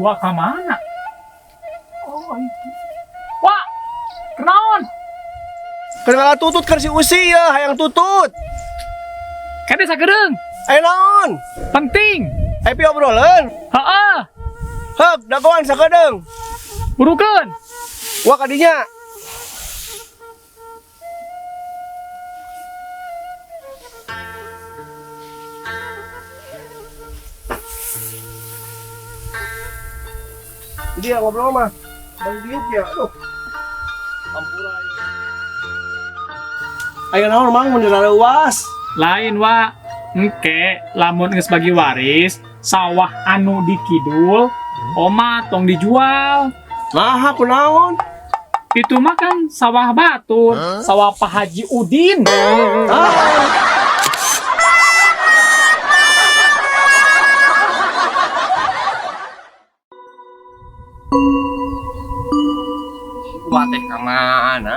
Wah, kemana? Oh, itu. Wah, kenaon? Kenapa tutut kan si Usi ya, hayang tutut. Kade sagedeung. Ayo naon? Penting. Happy obrolan. Heeh. Hek, dagoan sakedeung. Burukeun. Wah kadinya. Dia ngobrol mah. Bang diuk ya. Aduh. Ampura. Ayo naon mang mun uas. Lain wa engke lamun geus bagi waris sawah anu di kidul oma tong dijual. Nah, aku naon? Itu mah kan sawah batur, sawah Pak Haji Udin. Wah teh kemana?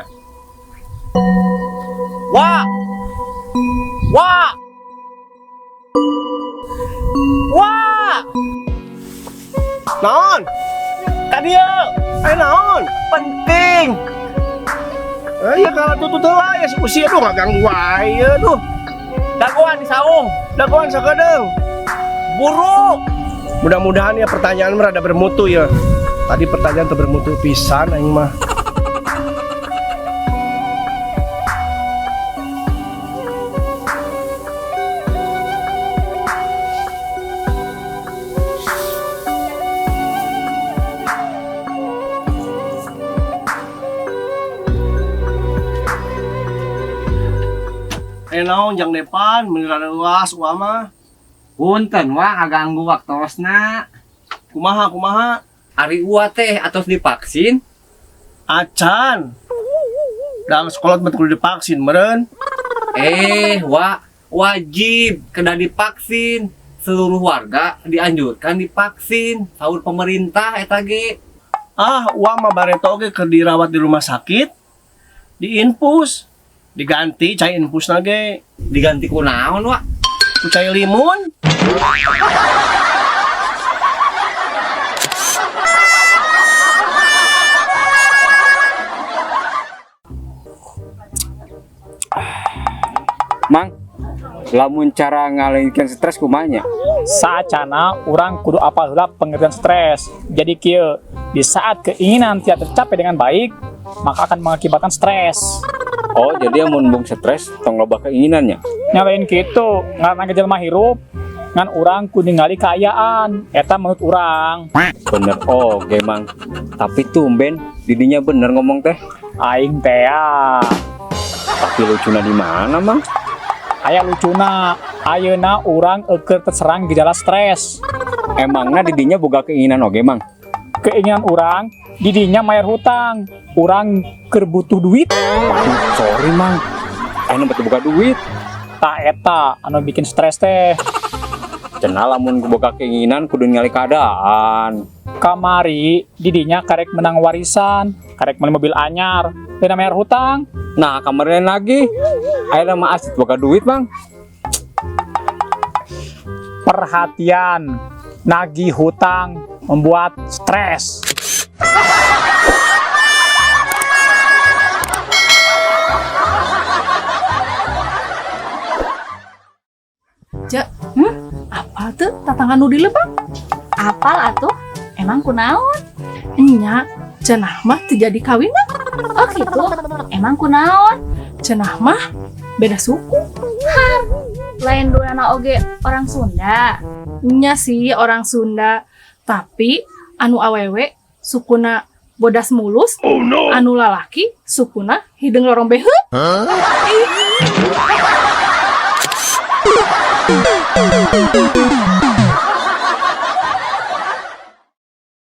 Wah! Wah! Wah! Naon? Kadia! Ayo naon? Penting! Ya kalau tutut lah ya si usia tuh gak ganggu aja tuh. Dagoan di saung, dagoan sakedeung. Buru! Mudah-mudahan ya pertanyaan merada bermutu ya. Tadi pertanyaan tuh bermutu pisan aing mah. Naon jang depan beneran luas mah. Punten wah ngaganggu waktosna. Kumaha Ari ua teh atos divaksin. Acan. Dalam sekolah betul divaksin meren. Wah wajib kena divaksin. Seluruh warga dianjurkan divaksin. Saur pemerintah eta ge. Uang mah bareto ge keur dirawat di rumah sakit. Diinfus. Diganti cai infus nage. Diganti ku naon wa? Ku cai limun. Mang, lamun cara ngalengkeun stres kumanya? Saacana urang kudu apal heula pengertian stres. Jadi kieu, di saat keinginan tidak tercapai dengan baik, maka akan mengakibatkan stres. Oh, jadi amun bung stres tong loba keinginannya. Nyalain gitu, ngaranna jelema hirup ngan urang kudu ningali kaayaan, eta menurut urang. Bener oge Mang. Tapi tumben didinya bener ngomong teh. Aing teh ya. Tapi lucuna di mana, Mang? Aya lucuna, ayeuna urang keur terserang gejala stres. Emangna didinya boga keinginan oge, Mang? Keinginan urang didinya mayar hutang. Urang keur butuh duit. Aduh, sorry Mang. Anu batu boga duit. Tak eta anu bikin stres teh. Cenah lamun boga keinginan kudu ningali keadaan. Kamari didinya karek menang warisan, karek meuli mobil anyar, teu mayar hutang. Nah, kemarin lagi ayeuna mah asit boga duit, Mang. Perhatian, nagih hutang membuat stres. Ja, apa tuh tantangan nu dilebak? Apal atuh, emang kunaon? Nya, cenah mah teu jadi kawin mah. Oh gitu, emang kunaon? Cenah mah beda suku. Lain durana oge orang Sunda. Nya sih orang Sunda, tapi anu awewe sukuna bodas mulus. Oh no. Anu lalaki sukuna hideung lorong beheut. Huh?